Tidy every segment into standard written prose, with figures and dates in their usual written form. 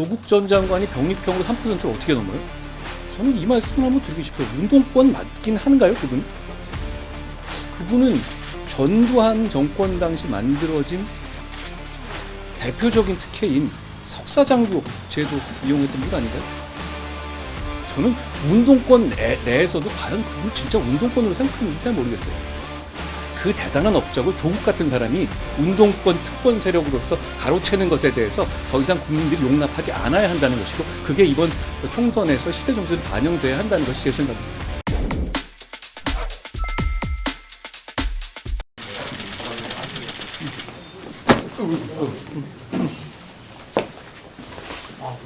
조국 전 장관이 병립형으로 3%를 어떻게 넘어요? 저는 이 말씀을 한번 드리고 싶어요. 운동권 맞긴 한가요, 그분? 그분은 전두환 정권 당시 만들어진 대표적인 특혜인 석사장교 제도 이용했던 분 아닌가요? 저는 운동권 내에서도 과연 그걸 진짜 운동권으로 생각하는지 잘 모르겠어요. 그 대단한 업적을 조국 같은 사람이 운동권 특권 세력으로서 가로채는 것에 대해서 더 이상 국민들이 용납하지 않아야 한다는 것이고, 그게 이번 총선에서 시대 정신을 반영돼야 한다는 것이 제 생각입니다.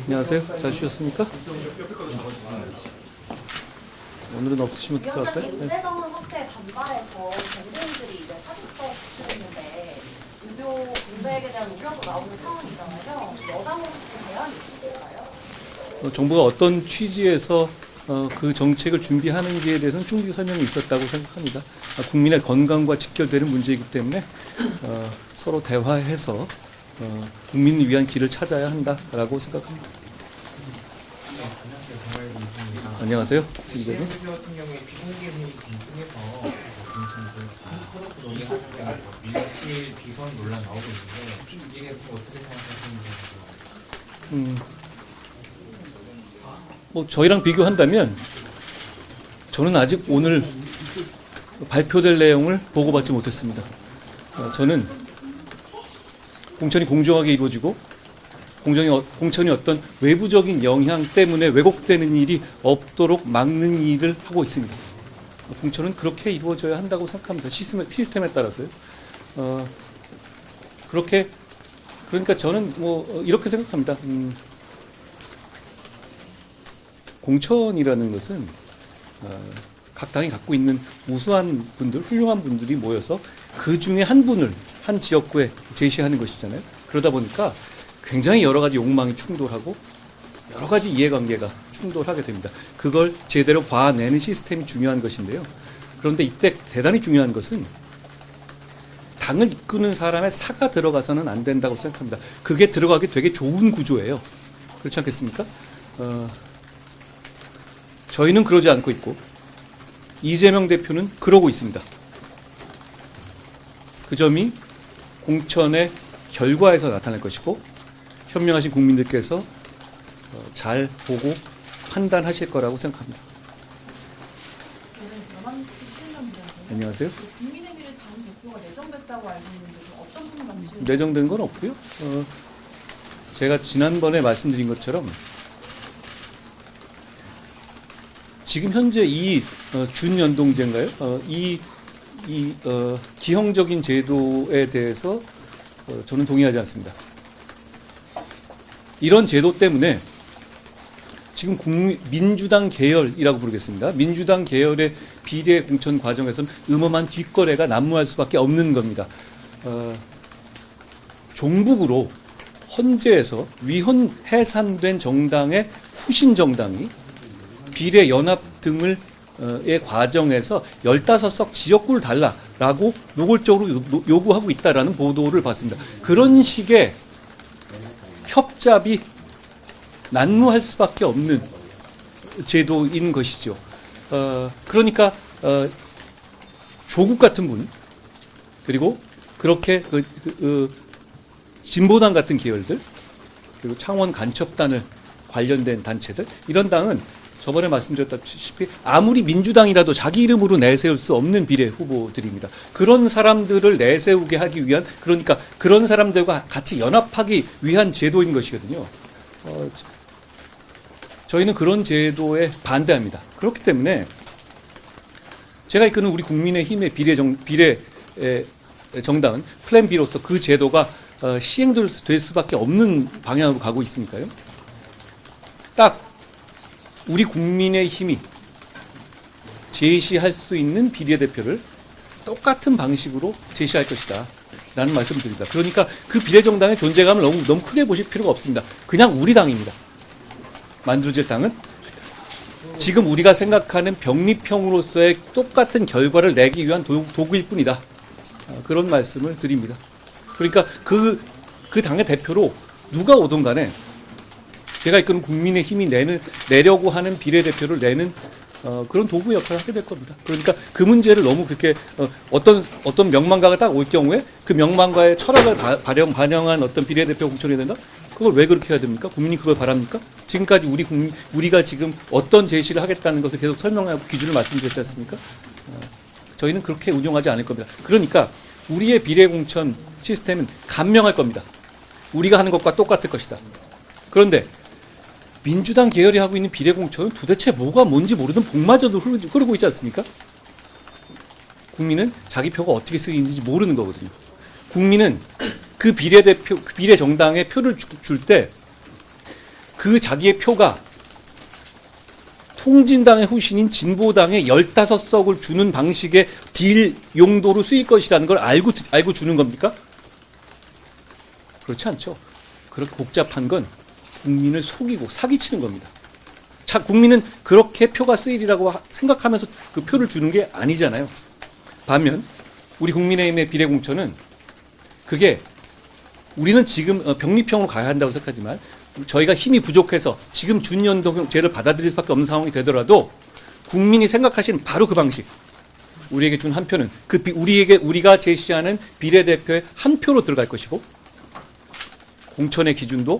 안녕하세요. 잘 쉬셨습니까? 오늘은 없으시면 어떡할까요? 위원장님, 의대정원 확대에 반발해서 전공들이 이제 사직서 제출했는데 의료 공백에 대한 우려도 나오는 상황이잖아요. 여당으로서 대안이 있으실까요? 정부가 어떤 취지에서 그 정책을 준비하는지에 대해서는 충분히 설명이 있었다고 생각합니다. 국민의 건강과 직결되는 문제이기 때문에 서로 대화해서 국민을 위한 길을 찾아야 한다라고 생각합니다. 안녕하세요. 기자님. 대표 같은 경우에 비공개 회의 중에서 공천을 논의하는 밀실 비선 논란 나오고 있는데 이에 대해서 어떻게 생각하시는지. 뭐 저희랑 비교한다면 저는 아직 오늘 발표될 내용을 보고받지 못했습니다. 저는 공천이 공정하게 이루어지고 공천이 어떤 외부적인 영향 때문에 왜곡되는 일이 없도록 막는 일을 하고 있습니다. 공천은 그렇게 이루어져야 한다고 생각합니다. 시스템에 따라서요. 그러니까 저는 뭐 이렇게 생각합니다. 공천이라는 것은 각 당이 갖고 있는 우수한 분들, 훌륭한 분들이 모여서 그 중에 한 분을 한 지역구에 제시하는 것이잖아요. 그러다 보니까 굉장히 여러 가지 욕망이 충돌하고 여러 가지 이해관계가 충돌하게 됩니다. 그걸 제대로 봐내는 시스템이 중요한 것인데요. 그런데 이때 대단히 중요한 것은 당을 이끄는 사람의 사가 들어가서는 안 된다고 생각합니다. 그게 들어가기 되게 좋은 구조예요. 그렇지 않겠습니까? 저희는 그러지 않고 있고 이재명 대표는 그러고 있습니다. 그 점이 공천의 결과에서 나타날 것이고 현명하신 국민들께서 잘 보고 판단하실 거라고 생각합니다. 안녕하세요. 국민의힘의 당 대표가 내정됐다고 알고 있는데 어떤 분을 만드시는지. 내정된 건 없고요. 제가 지난번에 말씀드린 것처럼 지금 현재 이 준연동제인가요? 이 기형적인 제도에 대해서 저는 동의하지 않습니다. 이런 제도 때문에 지금 민주당 계열이라고 부르겠습니다. 민주당 계열의 비례 공천 과정에서는 음험한 뒷거래가 난무할 수밖에 없는 겁니다. 종북으로 헌재에서 위헌 해산된 정당의 후신 정당이 비례 연합 등을 의 과정에서 15석 지역구를 달라라고 노골적으로 요구하고 있다라는 보도를 봤습니다. 그런 식의 협잡이 난무할 수밖에 없는 제도인 것이죠. 그러니까 조국 같은 분, 그리고 그렇게 진보당 같은 계열들, 그리고 창원 간첩단을 관련된 단체들, 이런 당은 저번에 말씀드렸다시피 아무리 민주당이라도 자기 이름으로 내세울 수 없는 비례 후보들입니다. 그런 사람들을 내세우게 하기 위한, 그러니까 그런 사람들과 같이 연합하기 위한 제도인 것이거든요. 저희는 그런 제도에 반대합니다. 그렇기 때문에 제가 이끄는 우리 국민의힘의 비례 정당은 플랜 B로서 그 제도가 시행될 수밖에 없는 방향으로 가고 있으니까요. 딱 우리 국민의힘이 제시할 수 있는 비례대표를 똑같은 방식으로 제시할 것이다 라는 말씀을 드립니다. 그러니까 그 비례정당의 존재감을 너무 크게 보실 필요가 없습니다. 그냥 우리 당입니다. 만들어질 당은 지금 우리가 생각하는 병립형으로서의 똑같은 결과를 내기 위한 도구일 뿐이다. 그런 말씀을 드립니다. 그러니까 그 당의 대표로 누가 오든 간에 제가 이끄는 국민의힘이 내려고 하는 비례대표를 내는 그런 도구 역할을 하게 될 겁니다. 그러니까 그 문제를 너무 그렇게 어떤 명망가가 딱 올 경우에 그 명망가의 철학을 반영한 어떤 비례대표 공천이 된다? 그걸 왜 그렇게 해야 됩니까? 국민이 그걸 바랍니까? 지금까지 우리가 지금 어떤 제시를 하겠다는 것을 계속 설명하고 기준을 말씀드렸지 않습니까? 저희는 그렇게 운영하지 않을 겁니다. 그러니까 우리의 비례공천 시스템은 간명할 겁니다. 우리가 하는 것과 똑같을 것이다. 그런데 민주당 계열이 하고 있는 비례공천은 도대체 뭐가 뭔지 모르는 복마저도 흐르고 있지 않습니까? 국민은 자기 표가 어떻게 쓰이는지 모르는 거거든요. 국민은 그 비례정당에 표를 줄 때 그 자기의 표가 통진당의 후신인 진보당에 15석을 주는 방식의 딜 용도로 쓰일 것이라는 걸 알고 주는 겁니까? 그렇지 않죠. 그렇게 복잡한 건 국민을 속이고 사기치는 겁니다. 자, 국민은 그렇게 표가 쓰이리라고 생각하면서 그 표를 주는 게 아니잖아요. 반면 우리 국민의힘의 비례공천은 그게 우리는 지금 병립형으로 가야 한다고 생각하지만 저희가 힘이 부족해서 지금 준연동제를 받아들일 수밖에 없는 상황이 되더라도 국민이 생각하시는 바로 그 방식, 우리에게 준 한 표는 우리가 제시하는 비례대표의 한 표로 들어갈 것이고, 공천의 기준도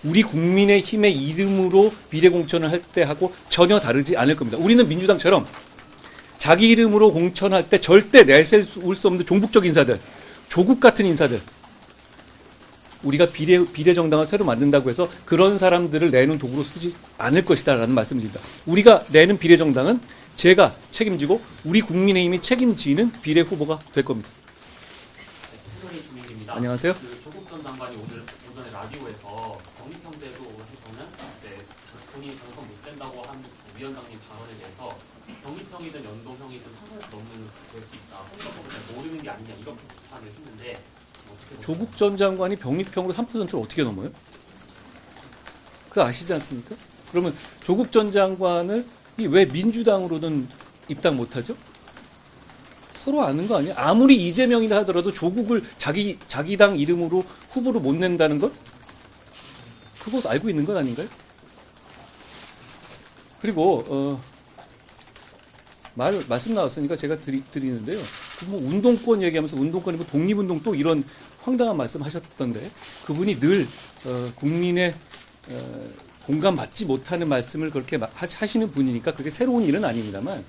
우리 국민의 힘의 이름으로 비례공천을 할 때 하고 전혀 다르지 않을 겁니다. 우리는 민주당처럼 자기 이름으로 공천할 때 절대 내세울 수 없는 종북적 인사들, 조국 같은 인사들, 우리가 비례정당을 새로 만든다고 해서 그런 사람들을 내는 도구로 쓰지 않을 것이다라는 말씀드립니다. 우리가 내는 비례정당은 제가 책임지고 우리 국민의힘이 책임지는 비례 후보가 될 겁니다. 최선희 주민입니다. 안녕하세요. 그 조국 전 장관이 오늘 오전에 라디오에서 병립형제로 해서는 이제 본인이 당선 못 된다고 한 위원장님 발언에 대해서 병립형이든 연동형이든 한 번에 넘는 될 수 있다. 선거법을 잘 모르는 게 아니냐 이렇게 비판을 했는데 어떻게 보세요? 조국 전 장관이 병립형으로 3%를 어떻게 넘어요? 그거 아시지 않습니까? 그러면 조국 전 장관을 왜 민주당으로는 입당 못하죠? 서로 아는 거 아니에요? 아무리 이재명이라 하더라도 조국을 자기 당 이름으로 후보로 못 낸다는 것? 그거 알고 있는 것 아닌가요? 그리고 말씀 나왔으니까 제가 드리는데요. 뭐 운동권 얘기하면서 운동권이 뭐 독립운동 또 이런 황당한 말씀 하셨던데, 그분이 늘 국민의 공감받지 못하는 말씀을 그렇게 하시는 분이니까 그게 새로운 일은 아닙니다만,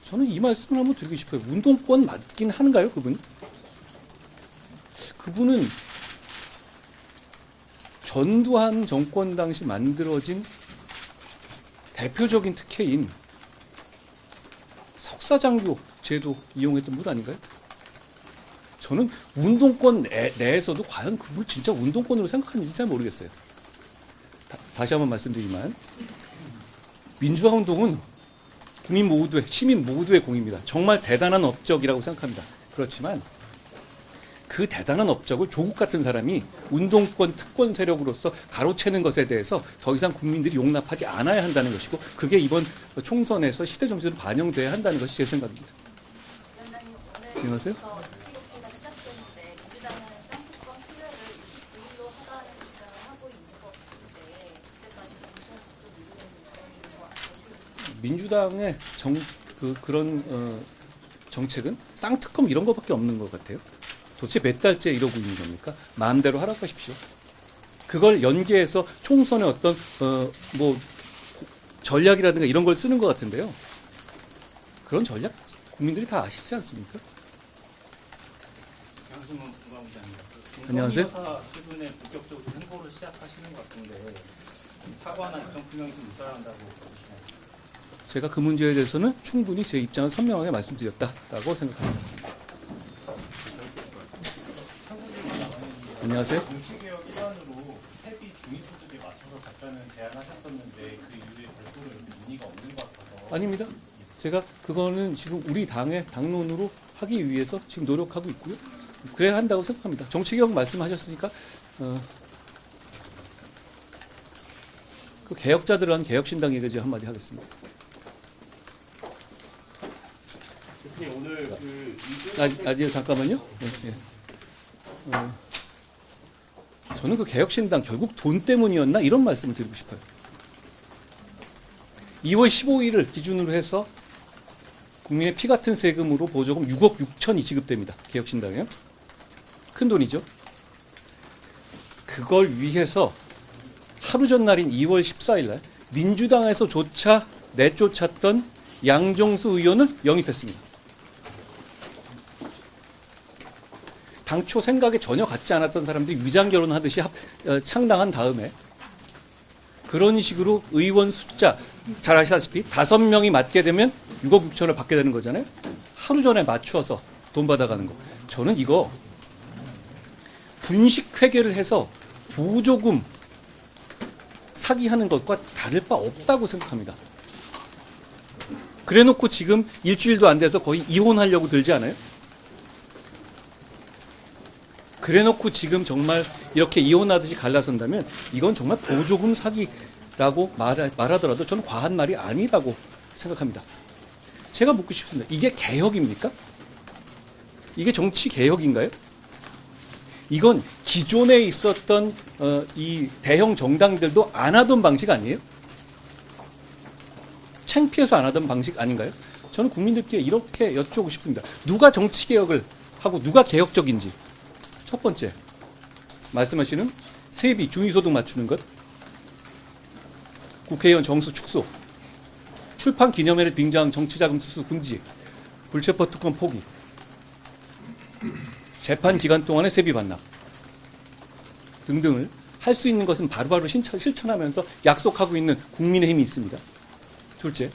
저는 이 말씀을 한번 드리고 싶어요. 운동권 맞긴 한가요, 그분이? 그분은 전두환 정권 당시 만들어진 대표적인 특혜인 석사장교 제도 이용했던 분 아닌가요? 저는 운동권 내에서도 과연 그걸 진짜 운동권으로 생각하는지 잘 모르겠어요. 다시 한번 말씀드리지만 민주화 운동은 국민 모두의, 시민 모두의 공입니다. 정말 대단한 업적이라고 생각합니다. 그렇지만 그 대단한 업적을 조국 같은 사람이 운동권 특권 세력으로서 가로채는 것에 대해서 더 이상 국민들이 용납하지 않아야 한다는 것이고, 그게 이번 총선에서 시대 정신으로 반영돼야 한다는 것이 제 생각입니다. 위원장님, 안녕하세요. 오늘부터 임시국회가 시작됐는데 민주당은 쌍특권 투여를 29일로 하자는 주장을 하고 있는 것 같은데 그때까지 공천 좀 미루겠는 거 아니에요? 민주당의 그런 정책은 쌍특검 이런 것밖에 없는 것 같아요. 도대체 몇 달째 이러고 있는 겁니까? 마음대로 하라고 하십시오. 그걸 연계해서 총선의 어떤 뭐 전략이라든가 이런 걸 쓰는 것 같은데요. 그런 전략 국민들이 다 아시지 않습니까? 양승문 국방부장입니다. 안녕하세요. 검사 최근에 본격적으로 행보를 시작하시는 것 같은데 사과나 입장 분명히 좀 있어야 한다고 보시나요? 제가 그 문제에 대해서는 충분히 제 입장을 선명하게 말씀드렸다라고 생각합니다. 안녕하세요. 정치개혁 일환으로 세비 중위소득에 맞춰서 갖자는 제안하셨었는데 그 이후에 별도로 이렇게 논의가 없는 것 같아서. 아닙니다. 제가 그거는 지금 우리 당의 당론으로 하기 위해서 지금 노력하고 있고요. 그래야 한다고 생각합니다. 정치개혁 말씀하셨으니까 그 개혁자들을 한 개혁신당에게 제가 한마디 하겠습니다. 대표님 오늘 그 아직 잠깐만요. 네, 네. 저는 그 개혁신당 결국 돈 때문이었나 이런 말씀을 드리고 싶어요. 2월 15일을 기준으로 해서 국민의 피 같은 세금으로 보조금 6억 6천이 지급됩니다. 개혁신당에요. 큰 돈이죠. 그걸 위해서 하루 전날인 2월 14일 날 민주당에서조차 내쫓았던 양정수 의원을 영입했습니다. 당초 생각에 전혀 같지 않았던 사람들이 위장 결혼하듯이 창당한 다음에 그런 식으로 의원 숫자 잘 아시다시피 5명이 맞게 되면 6억 6천을 받게 되는 거잖아요. 하루 전에 맞추어서 돈 받아가는 거. 저는 이거 분식 회계를 해서 보조금 사기하는 것과 다를 바 없다고 생각합니다. 그래놓고 지금 일주일도 안 돼서 거의 이혼하려고 들지 않아요? 그래놓고 지금 정말 이렇게 이혼하듯이 갈라선다면 이건 정말 보조금 사기라고 말하더라도 저는 과한 말이 아니라고 생각합니다. 제가 묻고 싶습니다. 이게 개혁입니까? 이게 정치 개혁인가요? 이건 기존에 있었던 이 대형 정당들도 안 하던 방식 아니에요? 창피해서 안 하던 방식 아닌가요? 저는 국민들께 이렇게 여쭤보고 싶습니다. 누가 정치 개혁을 하고 누가 개혁적인지. 첫 번째, 말씀하시는 세비, 중위소득 맞추는 것, 국회의원 정수 축소, 출판 기념회를 빙자한 정치자금 수수 금지, 불체포 특권 포기, 재판 기간 동안의 세비 반납 등등을 할 수 있는 것은 바로바로 실천하면서 약속하고 있는 국민의힘이 있습니다. 둘째,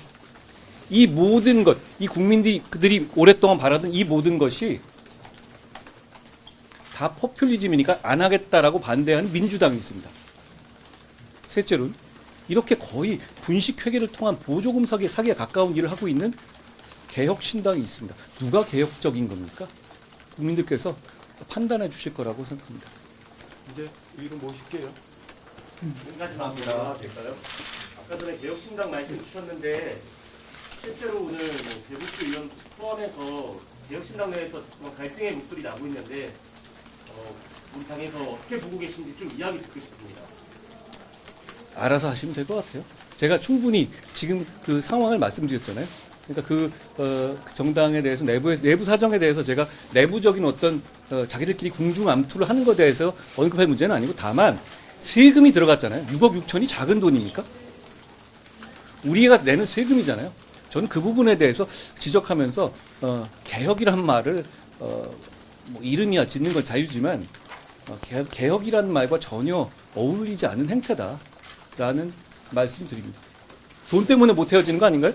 이 모든 것, 이 국민들이 오랫동안 바라던 이 모든 것이 다 포퓰리즘이니까 안 하겠다라고 반대하는 민주당이 있습니다. 셋째로는 이렇게 거의 분식회계를 통한 보조금 사기에 가까운 일을 하고 있는 개혁신당이 있습니다. 누가 개혁적인 겁니까? 국민들께서 판단해 주실 거라고 생각합니다. 이제 이거 모실게요. 여기까지만 될까요? 아까 전에 개혁신당 말씀 주셨는데 실제로 오늘 뭐 대부수 의원 포함해서 개혁신당 내에서 정말 갈등의 목소리 나고 있는데 우리 당에서 어떻게 보고 계신지 좀 이야기 듣고 싶습니다. 알아서 하시면 될 것 같아요. 제가 충분히 지금 그 상황을 말씀드렸잖아요. 그러니까 그 정당에 대해서 내부 사정에 대해서 제가 내부적인 어떤 자기들끼리 궁중암투를 하는 것에 대해서 언급할 문제는 아니고 다만 세금이 들어갔잖아요. 6억 6천이 작은 돈입니까? 우리가 내는 세금이잖아요. 저는 그 부분에 대해서 지적하면서 개혁이란 말을 뭐 이름이야 짓는 건 자유지만 개혁이라는 말과 전혀 어울리지 않는 행태다라는 말씀드립니다. 돈 때문에 못 헤어지는 거 아닌가요?